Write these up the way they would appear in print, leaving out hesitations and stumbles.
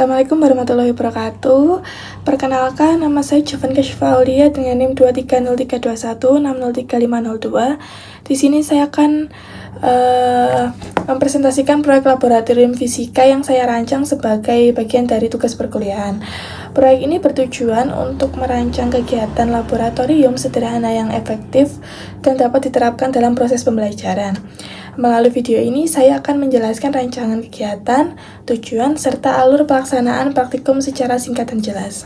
Assalamualaikum warahmatullahi wabarakatuh. Perkenalkan, nama saya Jovan Kashfa Aulia dengan NIM 23031603502. Di sini saya akan mempresentasikan proyek laboratorium fisika yang saya rancang sebagai bagian dari tugas perkuliahan. Proyek ini bertujuan untuk merancang kegiatan laboratorium sederhana yang efektif dan dapat diterapkan dalam proses pembelajaran. Melalui video ini, saya akan menjelaskan rancangan kegiatan, tujuan, serta alur pelaksanaan praktikum secara singkat dan jelas.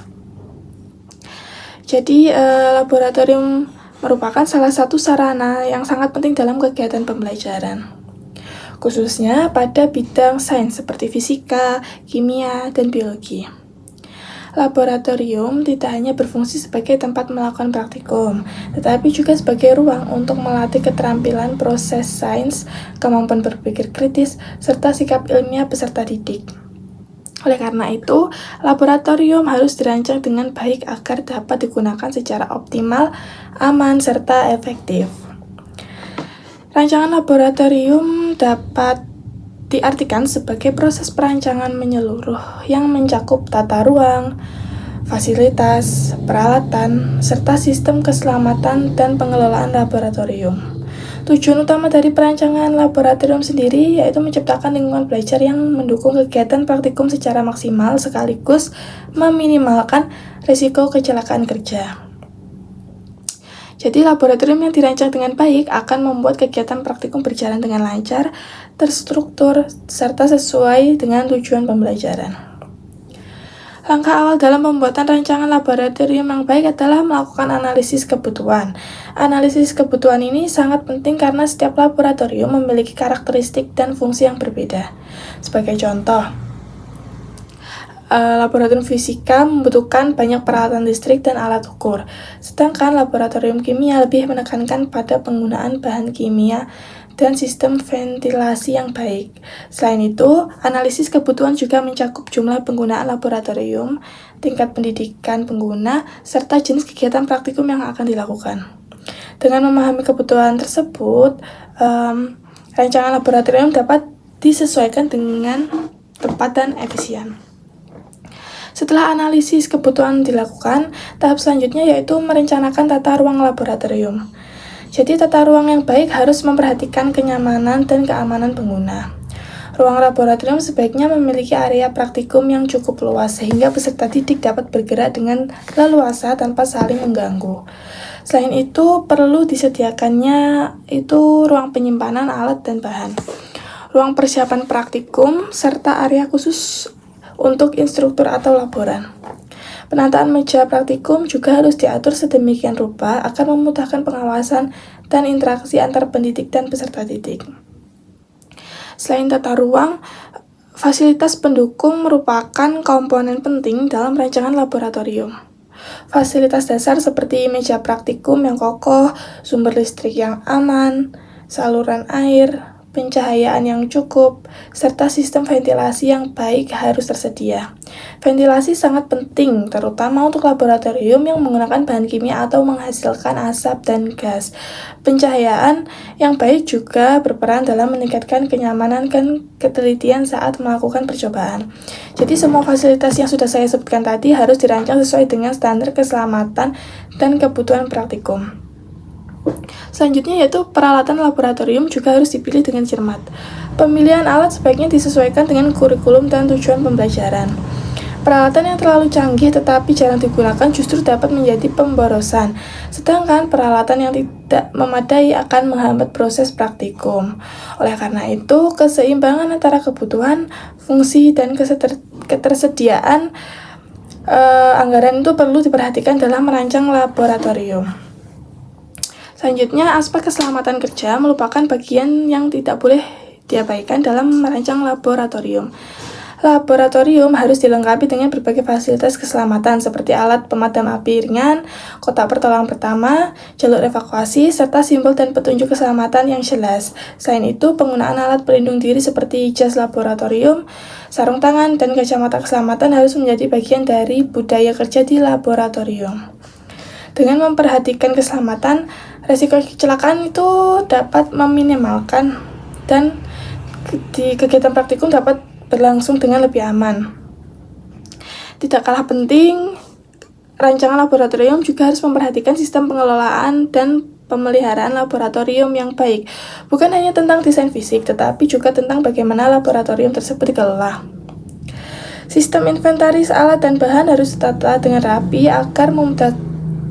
Jadi, laboratorium merupakan salah satu sarana yang sangat penting dalam kegiatan pembelajaran, khususnya pada bidang sains seperti fisika, kimia, dan biologi. Laboratorium tidak hanya berfungsi sebagai tempat melakukan praktikum, tetapi juga sebagai ruang untuk melatih keterampilan proses sains, kemampuan berpikir kritis, serta sikap ilmiah peserta didik. Oleh karena itu, laboratorium harus dirancang dengan baik agar dapat digunakan secara optimal, aman, serta efektif. Rancangan laboratorium dapat diartikan sebagai proses perancangan menyeluruh yang mencakup tata ruang, fasilitas, peralatan, serta sistem keselamatan dan pengelolaan laboratorium. Tujuan utama dari perancangan laboratorium sendiri yaitu menciptakan lingkungan belajar yang mendukung kegiatan praktikum secara maksimal sekaligus meminimalkan risiko kecelakaan kerja. Jadi, laboratorium yang dirancang dengan baik akan membuat kegiatan praktikum berjalan dengan lancar, terstruktur, serta sesuai dengan tujuan pembelajaran. Langkah awal dalam pembuatan rancangan laboratorium yang baik adalah melakukan analisis kebutuhan. Analisis kebutuhan ini sangat penting karena setiap laboratorium memiliki karakteristik dan fungsi yang berbeda. Sebagai contoh, laboratorium fisika membutuhkan banyak peralatan listrik dan alat ukur, sedangkan laboratorium kimia lebih menekankan pada penggunaan bahan kimia dan sistem ventilasi yang baik. Selain itu, analisis kebutuhan juga mencakup jumlah penggunaan laboratorium, tingkat pendidikan pengguna, serta jenis kegiatan praktikum yang akan dilakukan. Dengan memahami kebutuhan tersebut, rancangan laboratorium dapat disesuaikan dengan tepat dan efisien. Setelah analisis kebutuhan dilakukan, tahap selanjutnya yaitu merencanakan tata ruang laboratorium. Jadi, tata ruang yang baik harus memperhatikan kenyamanan dan keamanan pengguna. Ruang laboratorium sebaiknya memiliki area praktikum yang cukup luas sehingga peserta didik dapat bergerak dengan leluasa tanpa saling mengganggu. Selain itu, perlu disediakannya ruang penyimpanan alat dan bahan, ruang persiapan praktikum, serta area khusus untuk instruktur atau laboran. Penataan meja praktikum juga harus diatur sedemikian rupa agar memudahkan pengawasan dan interaksi antar pendidik dan peserta didik. Selain tata ruang, fasilitas pendukung merupakan komponen penting dalam rancangan laboratorium. Fasilitas dasar seperti meja praktikum yang kokoh, sumber listrik yang aman, saluran air, pencahayaan yang cukup, serta sistem ventilasi yang baik harus tersedia. Ventilasi sangat penting, terutama untuk laboratorium yang menggunakan bahan kimia atau menghasilkan asap dan gas. Pencahayaan yang baik juga berperan dalam meningkatkan kenyamanan dan ketelitian saat melakukan percobaan. Jadi, semua fasilitas yang sudah saya sebutkan tadi harus dirancang sesuai dengan standar keselamatan dan kebutuhan praktikum. Selanjutnya yaitu peralatan laboratorium juga harus dipilih dengan cermat. Pemilihan alat sebaiknya disesuaikan dengan kurikulum dan tujuan pembelajaran. Peralatan yang terlalu canggih tetapi jarang digunakan justru dapat menjadi pemborosan, sedangkan peralatan yang tidak memadai akan menghambat proses praktikum. Oleh karena itu, keseimbangan antara kebutuhan, fungsi, dan ketersediaan anggaran itu perlu diperhatikan dalam merancang laboratorium. Selanjutnya, aspek keselamatan kerja merupakan bagian yang tidak boleh diabaikan dalam merancang laboratorium. Laboratorium harus dilengkapi dengan berbagai fasilitas keselamatan seperti alat pemadam api ringan, kotak pertolongan pertama, jalur evakuasi, serta simbol dan petunjuk keselamatan yang jelas. Selain itu, penggunaan alat pelindung diri seperti jas laboratorium, sarung tangan, dan kacamata keselamatan harus menjadi bagian dari budaya kerja di laboratorium. Dengan memperhatikan keselamatan, resiko kecelakaan itu dapat meminimalkan dan di kegiatan praktikum dapat berlangsung dengan lebih aman. Tidak kalah penting, rancangan laboratorium juga harus memperhatikan sistem pengelolaan dan pemeliharaan laboratorium yang baik. Bukan hanya tentang desain fisik, tetapi juga tentang bagaimana laboratorium tersebut dikelola. Sistem inventaris alat dan bahan harus ditata dengan rapi agar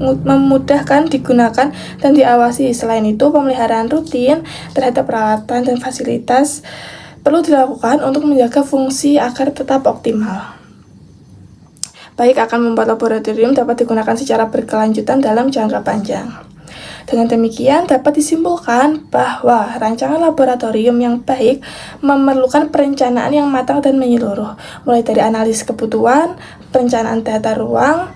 memudahkan digunakan dan diawasi. Selain itu, pemeliharaan rutin terhadap peralatan dan fasilitas perlu dilakukan untuk menjaga fungsi agar tetap optimal. Baik akan membuat laboratorium dapat digunakan secara berkelanjutan dalam jangka panjang. Dengan demikian, dapat disimpulkan bahwa rancangan laboratorium yang baik memerlukan perencanaan yang matang dan menyeluruh, mulai dari analisis kebutuhan, perencanaan tata ruang,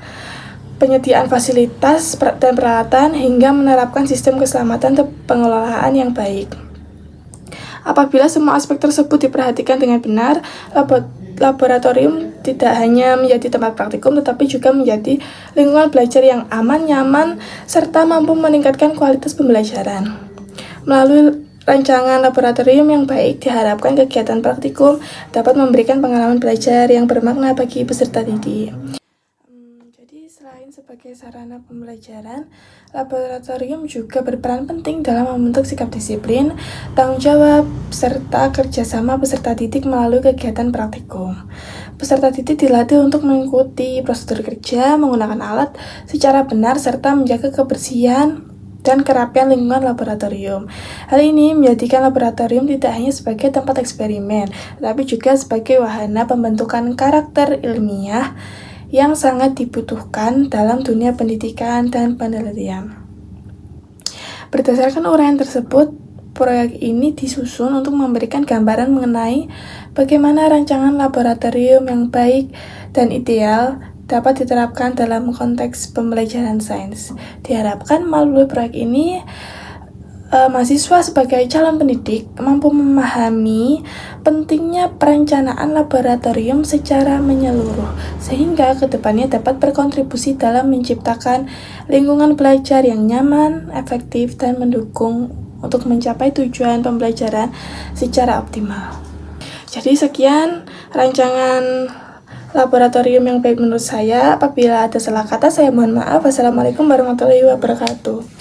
penyediaan fasilitas dan peralatan, hingga menerapkan sistem keselamatan dan pengelolaan yang baik. Apabila semua aspek tersebut diperhatikan dengan benar, laboratorium tidak hanya menjadi tempat praktikum, tetapi juga menjadi lingkungan belajar yang aman, nyaman, serta mampu meningkatkan kualitas pembelajaran. Melalui rancangan laboratorium yang baik, diharapkan kegiatan praktikum dapat memberikan pengalaman belajar yang bermakna bagi peserta didik. Jadi, selain sebagai sarana pembelajaran, laboratorium juga berperan penting dalam membentuk sikap disiplin, tanggung jawab, serta kerjasama peserta didik melalui kegiatan praktikum. Peserta didik dilatih untuk mengikuti prosedur kerja, menggunakan alat secara benar, serta menjaga kebersihan dan kerapian lingkungan laboratorium. Hal ini menjadikan laboratorium tidak hanya sebagai tempat eksperimen, tetapi juga sebagai wahana pembentukan karakter ilmiah yang sangat dibutuhkan dalam dunia pendidikan dan penelitian. Berdasarkan uraian tersebut, proyek ini disusun untuk memberikan gambaran mengenai bagaimana rancangan laboratorium yang baik dan ideal dapat diterapkan dalam konteks pembelajaran sains. Diharapkan melalui proyek ini, mahasiswa sebagai calon pendidik mampu memahami pentingnya perencanaan laboratorium secara menyeluruh, sehingga kedepannya dapat berkontribusi dalam menciptakan lingkungan belajar yang nyaman, efektif, dan mendukung untuk mencapai tujuan pembelajaran secara optimal. Jadi sekian rancangan laboratorium yang baik menurut saya. Apabila ada salah kata, saya mohon maaf. Wassalamualaikum warahmatullahi wabarakatuh.